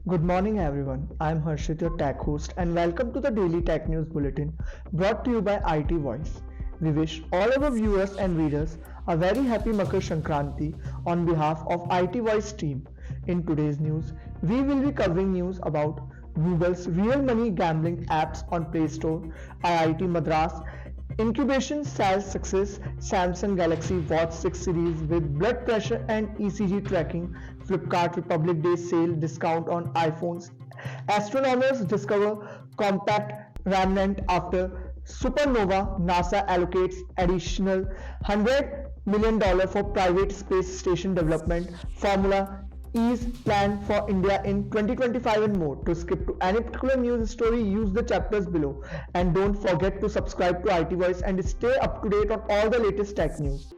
Good morning, everyone. I'm Harshit, your tech host, and welcome to the Daily Tech News Bulletin brought to you by IT Voice. We wish all our viewers and readers a very happy Makar Sankranti on behalf of IT Voice team. In today's news, we will be covering news about Google's real money gambling apps on Play Store, IIT Madras incubation sales success, Samsung Galaxy Watch 6 series with blood pressure and ECG tracking, Flipkart Republic Day sale discount on iPhones, astronomers discover compact remnant after supernova, NASA allocates additional $100 million for private space station development, Formula E's plan for India in 2025 and more. To skip to any particular news story, use the chapters below. And don't forget to subscribe to IT Voice and stay up to date on all the latest tech news.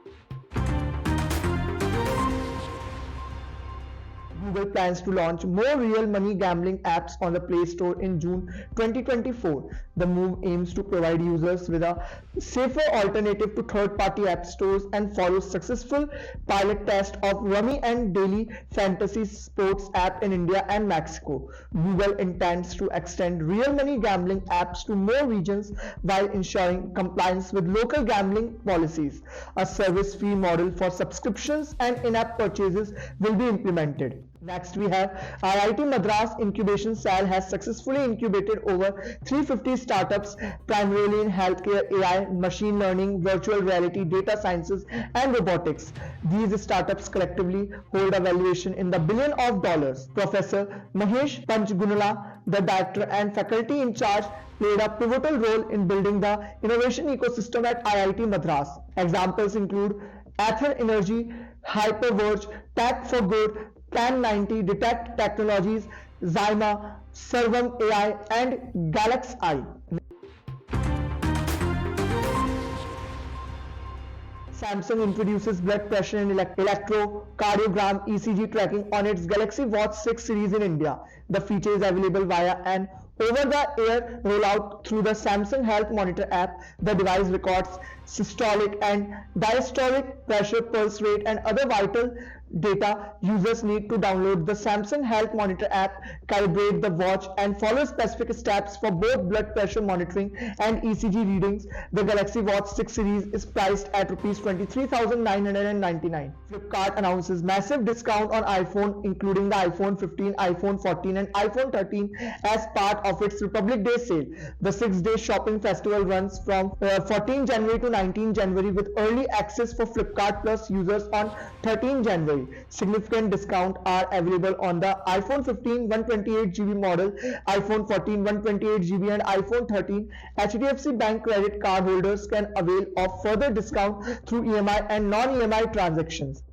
Google plans to launch more real money gambling apps on the Play Store in June 2024. The move aims to provide users with a safer alternative to third-party app stores and follows successful pilot test of Rummy and Daily Fantasy Sports app in India and Mexico. Google intends to extend real money gambling apps to more regions while ensuring compliance with local gambling policies. A service fee model for subscriptions and in-app purchases will be implemented. Next, we have IIT Madras Incubation Cell has successfully incubated over 350 startups, primarily in healthcare, AI, machine learning, virtual reality, data sciences, and robotics. These startups collectively hold a valuation in the billions of dollars. Professor Mahesh Panchgunala, the director and faculty in charge, played a pivotal role in building the innovation ecosystem at IIT Madras. Examples include Aether Energy, Hyperverge, Tech for Good, Plan 90, Detect Technologies, Zyma, Servam AI, and Galax I. Samsung introduces blood pressure and electrocardiogram ECG tracking on its Galaxy Watch 6 series in India. The feature is available via an over-the-air rollout through the Samsung Health Monitor app. The device records systolic and diastolic pressure, pulse rate, and other vital data. Users need to download the Samsung Health Monitor app, calibrate the watch, and follow specific steps for both blood pressure monitoring and ECG readings. The Galaxy Watch 6 series is priced at Rs 23,999. Flipkart announces massive discount on iPhone, including the iPhone 15, iPhone 14, and iPhone 13 as part of its Republic Day sale. The 6-day shopping festival runs from 14 January to 19 January with early access for Flipkart Plus users on 13 January. Significant discounts are available on the iPhone 15 128GB model, iPhone 14 128GB, and iPhone 13. HDFC Bank credit card holders can avail of further discount through EMI and non-EMI transactions.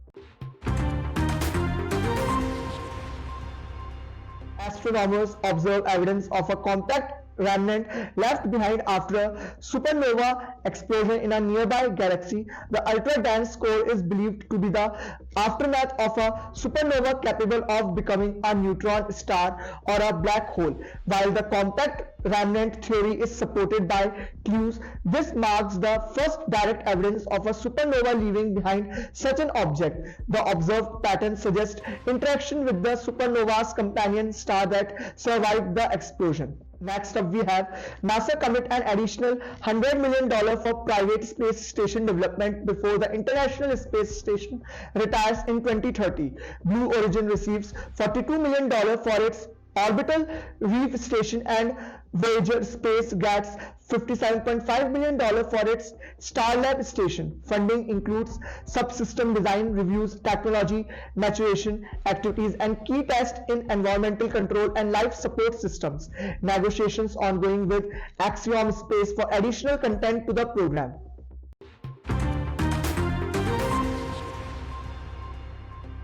Astronomers observe evidence of a compact remnant left behind after a supernova explosion in a nearby galaxy. The ultra-dense core is believed to be the aftermath of a supernova capable of becoming a neutron star or a black hole. While the compact remnant theory is supported by clues, this marks the first direct evidence of a supernova leaving behind such an object. The observed pattern suggests interaction with the supernova's companion star that survived the explosion. Next up, we have NASA commit an additional $100 million for private space station development before the International Space Station retires in 2030. Blue Origin receives $42 million for its orbital reef station and Voyager Space gets $57.5 million for its Starlab station. Funding includes subsystem design, reviews, technology maturation activities, and key tests in environmental control and life support systems. Negotiations ongoing with Axiom Space for additional content to the program.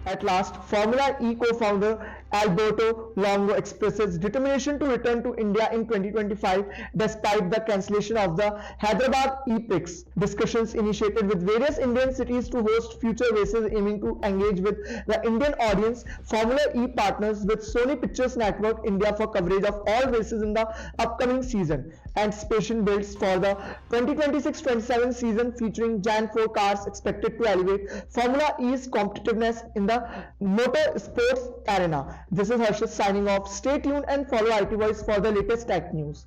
At last, Formula E co-founder Alberto Longo expresses determination to return to India in 2025 despite the cancellation of the Hyderabad E-Prix. Discussions initiated with various Indian cities to host future races aiming to engage with the Indian audience. Formula E partners with Sony Pictures Network India for coverage of all races in the upcoming season. Anticipation builds for the 2026-27 season featuring Gen 4 cars expected to elevate Formula E's competitiveness in the motor sports arena. This is Harshit signing off. Stay tuned and follow IT Voice for the latest tech news.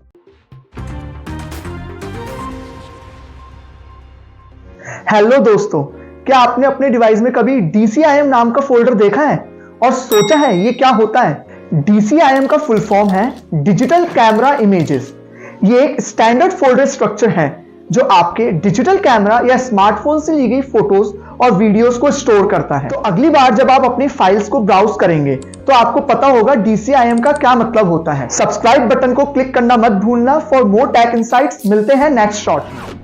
Hello दोस्तों, क्या आपने अपने device में कभी DCIM नाम का folder देखा है और सोचा है ये क्या होता है? DCIM का फुल फॉर्म है डिजिटल कैमरा इमेजेस। ये एक स्टैंडर्ड फोल्डर स्ट्रक्चर है जो आपके डिजिटल कैमरा या स्मार्टफोन से ली गई फोटोज और वीडियोस को स्टोर करता है। तो अगली बार जब आप अपनी फाइल्स को ब्राउज करेंगे तो आपको पता होगा DCIM का क्या मतलब होता है। सब्सक्राइब बटन को क्लिक करना मत भूलना। फॉर मोर टेक इनसाइट्स मिलते हैं नेक्स्ट शॉट में।